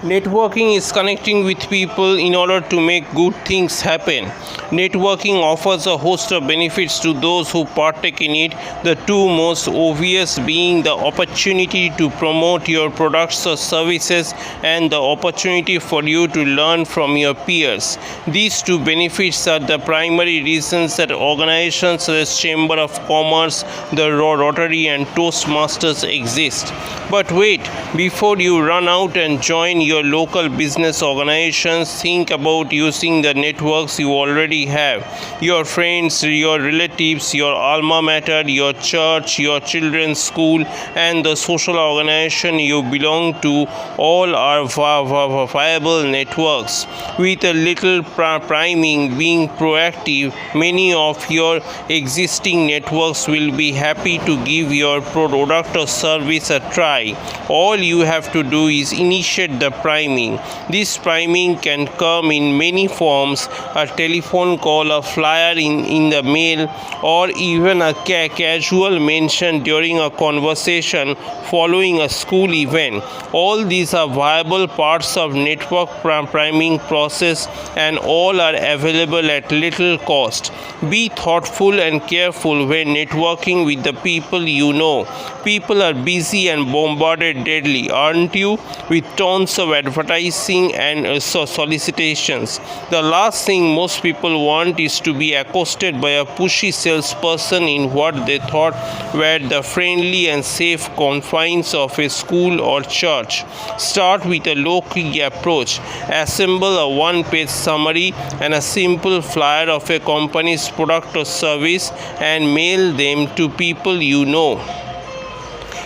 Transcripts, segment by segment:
Networking is connecting with people in order to make good things happen. Networking offers a host of benefits to those who partake in it, the two most obvious being the opportunity to promote your products or services and the opportunity for you to learn from your peers. These two benefits are the primary reasons that organizations such as Chamber of Commerce, the Rotary and Toastmasters exist. But wait, before you run out and join your local business organizations, think about using the networks you already have. Your friends, your relatives, your alma mater, your church, your children's school, and the social organization you belong to all are viable networks. With a little priming, being proactive, many of your existing networks will be happy to give your product or service a try. All you have to do is initiate the priming. This priming can come in many forms: a telephone call, a flyer in the mail, or even a casual mention during a conversation following a school event. All these are viable parts of network priming process, and all are available at little cost. Be thoughtful and careful when networking with the people you know. People are busy and bombarded daily, aren't you? With tons of advertising and solicitations. The last thing most people want is to be accosted by a pushy salesperson in what they thought were the friendly and safe confines of a school or church. Start with a low-key approach. Assemble a one-page summary and a simple flyer of a company's product or service and mail them to people you know.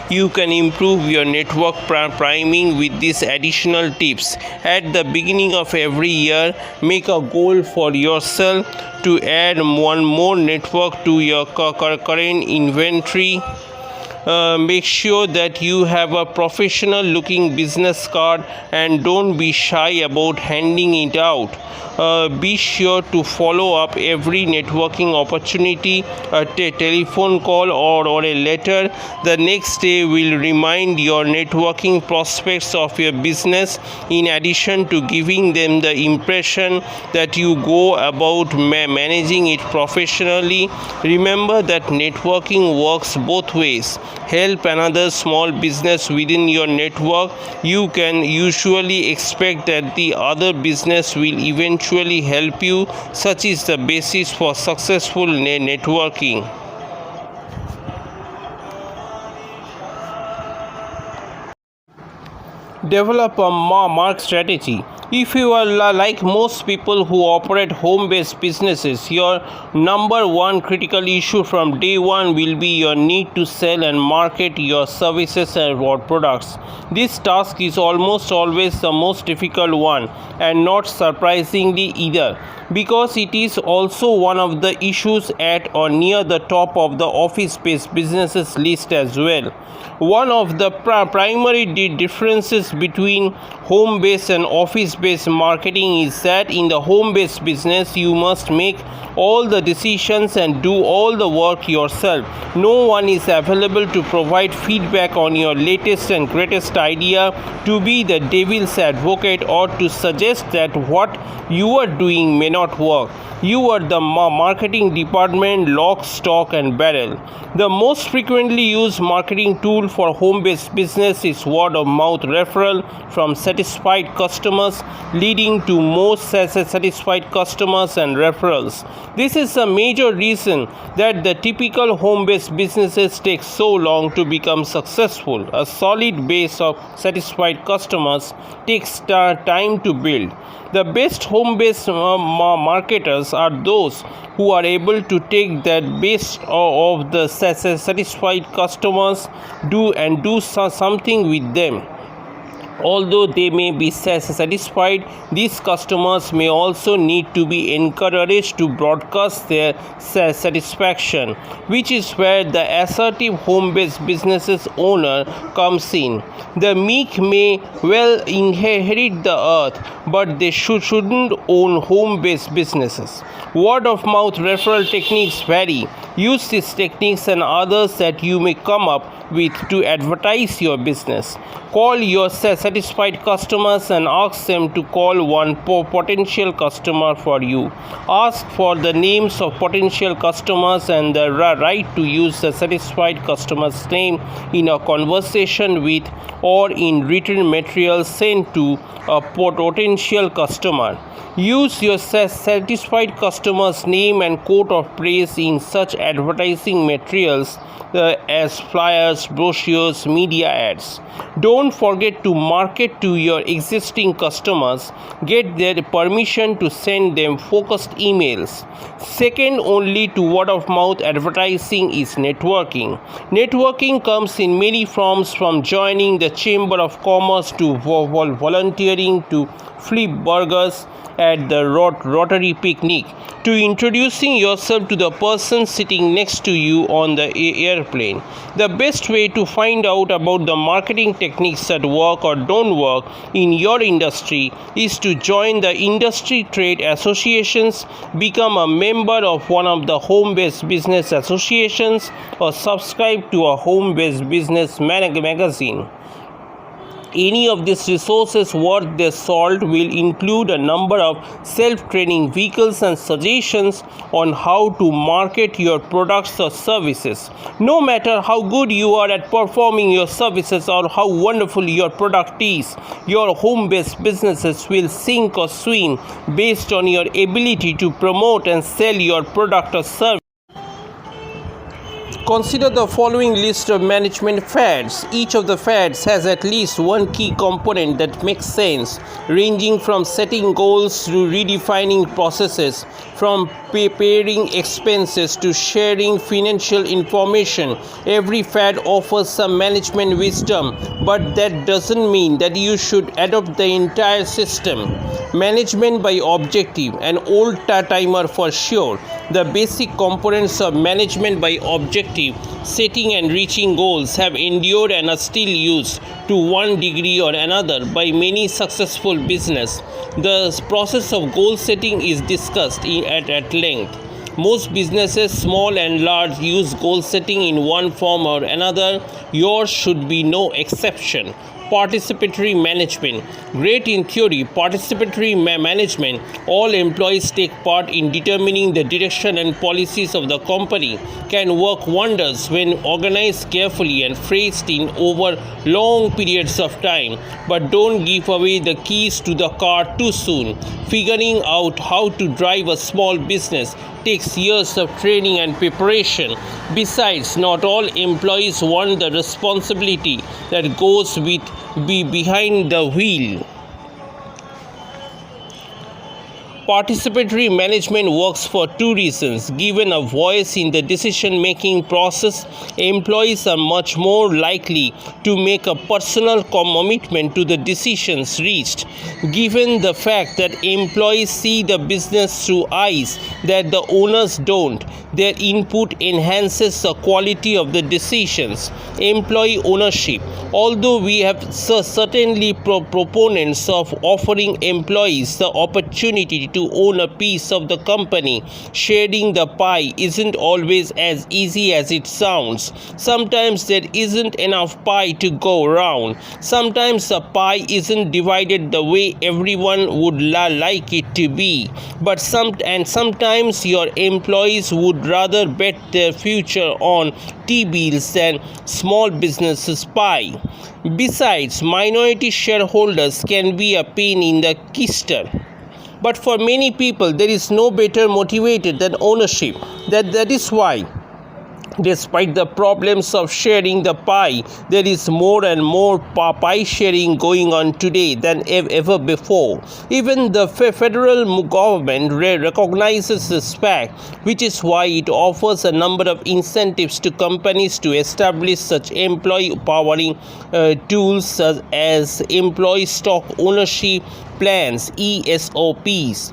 You can improve your network priming with these additional tips. At the beginning of every year, make a goal for yourself to add one more network to your current inventory. Make sure that you have a professional looking business card and don't be shy about handing it out. Be sure to follow up every networking opportunity. A telephone call or a letter the next day will remind your networking prospects of your business, in addition to giving them the impression that you go about managing it professionally. Remember that networking works both ways. Help another small business within your network, you can usually expect that the other business will eventually help you. Such is the basis for successful networking. Develop a mark strategy. If you are like most people who operate home-based businesses, your number one critical issue from day one will be your need to sell and market your services or products. This task is almost always the most difficult one, and not surprisingly either, because it is also one of the issues at or near the top of the office-based businesses list as well. One of the primary differences between home-based and office-based marketing is that in the home-based business, you must make all the decisions and do all the work yourself. No one is available to provide feedback on your latest and greatest idea, to be the devil's advocate, or to suggest that what you are doing may not work. You are the marketing department, lock, stock and barrel. The most frequently used marketing tool for home-based business is word of mouth referral from satisfied customers, leading to more satisfied customers and referrals. This is a major reason that the typical home-based businesses take so long to become successful. A solid base of satisfied customers takes time to build. The best home-based marketers are those who are able to take that base of the satisfied customers do something with them. Although they may be satisfied, these customers may also need to be encouraged to broadcast their satisfaction, which is where the assertive home-based businesses owner comes in. The meek may well inherit the earth, but they shouldn't own home-based businesses. Word of mouth referral techniques vary. Use these techniques and others that you may come up with to advertise your business. Call your satisfied customers and ask them to call one potential customer for you. Ask for the names of potential customers and the right to use the satisfied customer's name in a conversation with or in written material sent to a potential customer. Use your satisfied customer's name and quote of praise in such advertising materials as flyers, brochures, media ads. Don't forget to market to your existing customers. Get their permission to send them focused emails. Second only to word of mouth advertising is networking. Networking comes in many forms, from joining the Chamber of Commerce to volunteering to flip burgers at the Rotary picnic, to introducing yourself to the person sitting next to you on the airplane. The best way to find out about the marketing techniques that work or don't work in your industry is to join the industry trade associations, become a member of one of the home-based business associations, or subscribe to a home-based business magazine. Any of these resources worth their salt will include a number of self-training vehicles and suggestions on how to market your products or services. No matter how good you are at performing your services or how wonderful your product is, your home-based businesses will sink or swim based on your ability to promote and sell your product or service. Consider the following list of management fads. Each of the fads has at least one key component that makes sense, ranging from setting goals to redefining processes, from preparing expenses to sharing financial information. Every fad offers some management wisdom, but that doesn't mean that you should adopt the entire system. Management by objective, an old timer for sure. The basic components of management by objective, setting and reaching goals, have endured and are still used to one degree or another by many successful business. The process of goal setting is discussed at length. Most businesses, small and large, use goal setting in one form or another. Yours should be no exception. Participatory management. Great in theory, participatory management, all employees take part in determining the direction and policies of the company, can work wonders when organized carefully and phrased in over long periods of time. But don't give away the keys to the car too soon. Figuring out how to drive a small business takes years of training and preparation. Besides, not all employees want the responsibility that goes with behind the wheel. Participatory management works for two reasons. Given a voice in the decision-making process, employees are much more likely to make a personal commitment to the decisions reached. Given the fact that employees see the business through eyes that the owners don't, their input enhances the quality of the decisions. Employee ownership. Although we have certainly proponents of offering employees the opportunity to own a piece of the company, sharing the pie isn't always as easy as it sounds. Sometimes there isn't enough pie to go around. Sometimes the pie isn't divided the way everyone would like it to be. But sometimes your employees would rather bet their future on T-bills than small businesses pie. Besides, minority shareholders can be a pain in the keister. But for many people, there is no better motivator than ownership. That is why, despite the problems of sharing the pie, there is more and more pie sharing going on today than ever before. Even the federal government recognizes this fact, which is why it offers a number of incentives to companies to establish such employee empowering tools as employee stock ownership plans, ESOPs.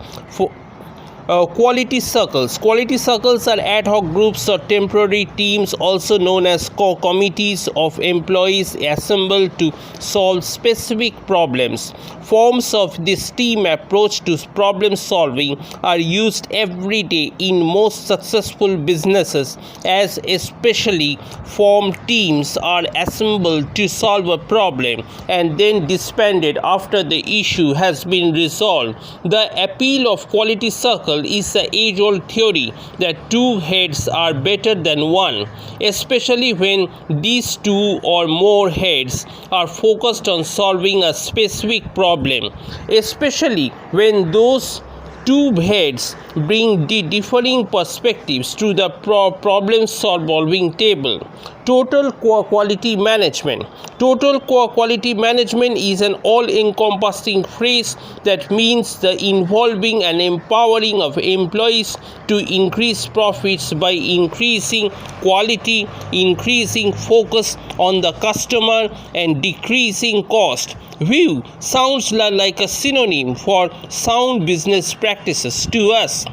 Quality circles. Quality circles are ad hoc groups or temporary teams, also known as committees of employees assembled to solve specific problems. Forms of this team approach to problem solving are used every day in most successful businesses, as especially formed teams are assembled to solve a problem and then disbanded after the issue has been resolved. The appeal of quality circle is the age-old theory that two heads are better than one, especially when these two or more heads are focused on solving a specific problem, especially when those two heads bring differing perspectives to the problem solving table. Total quality management. Total quality management is an all-encompassing phrase that means the involving and empowering of employees to increase profits by increasing quality, increasing focus on the customer, and decreasing cost. View sounds like a synonym for sound business practices to us.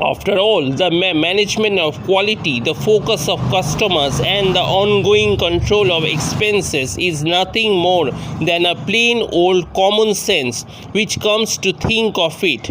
After all, the management of quality, the focus of customers, and the ongoing control of expenses is nothing more than a plain old common sense, which comes to think of it.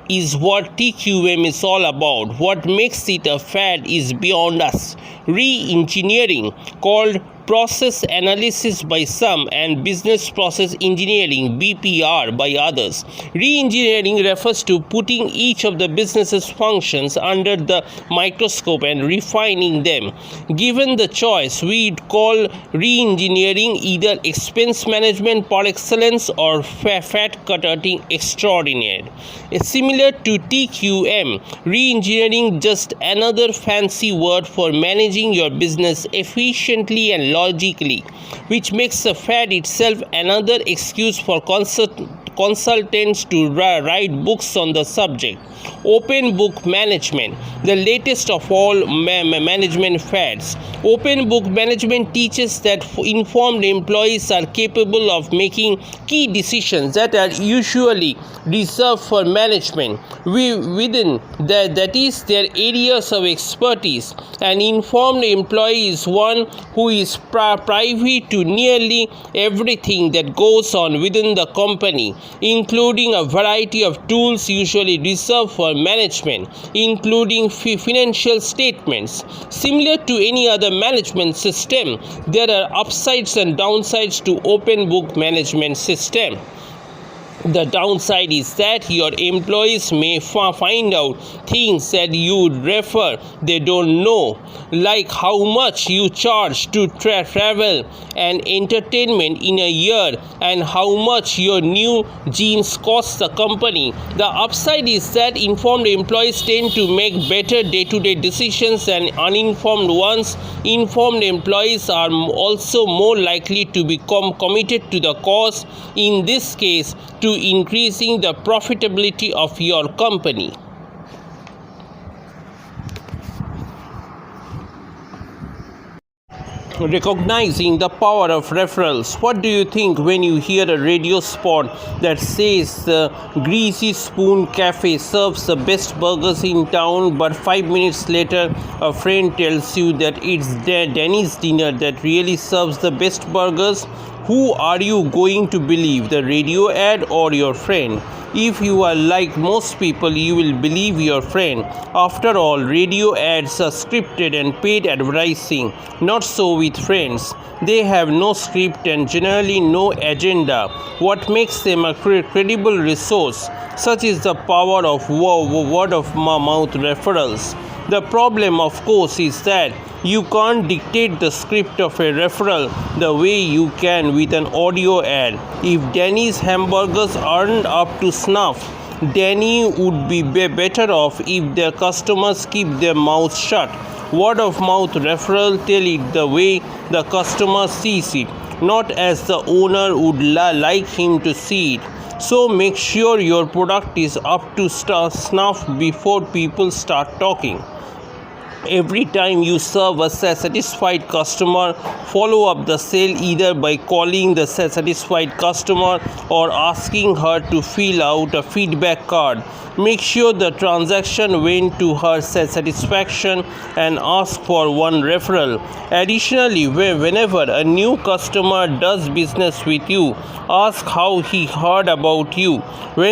Is what TQM is all about. What makes it a fad is beyond us. Re-engineering, called process analysis by some and business process engineering BPR by others. Re-engineering refers to putting each of the business's functions under the microscope and refining them. Given the choice, we'd call re-engineering either expense management par excellence or fat cutting extraordinaire. Similar to TQM, re-engineering just another fancy word for managing your business efficiently and logically, which makes the fad itself another excuse for consultants to write books on the subject. Open book management, the latest of all management fads. Open book management teaches that informed employees are capable of making key decisions that are usually reserved for management within that is their areas of expertise. An informed employee is one who is privy to nearly everything that goes on within the company, including a variety of tools usually reserved for management, including financial statements. Similar to any other management system, there are upsides and downsides to open book management system. The downside is that your employees may find out things that you refer they don't know, like how much you charge to travel and entertainment in a year and how much your new jeans cost the company. The upside is that informed employees tend to make better day-to-day decisions than uninformed ones. Informed employees are also more likely to become committed to the cause, in this case to increasing the profitability of your company. Recognizing the power of referrals. What do you think when you hear a radio spot that says the Greasy Spoon Cafe serves the best burgers in town, but 5 minutes later a friend tells you that it's Denny's dinner that really serves the best burgers? Who are you going to believe, the radio ad or your friend? If you are like most people, you will believe your friend. After all, radio ads are scripted and paid advertising. Not so with friends. They have no script and generally no agenda. What makes them a credible resource? Such is the power of word of mouth referrals. The problem, of course, is that you can't dictate the script of a referral the way you can with an audio ad. If Denny's hamburgers aren't up to snuff, Denny would be better off if their customers keep their mouths shut. Word of mouth referral tell it the way the customer sees it, not as the owner would like him to see it. So make sure your product is up to snuff before people start talking. Every time you serve a satisfied customer, follow up the sale either by calling the satisfied customer or asking her to fill out a feedback card. Make sure the transaction went to her satisfaction and ask for one referral. Additionally, whenever a new customer does business with you, ask how he heard about you. When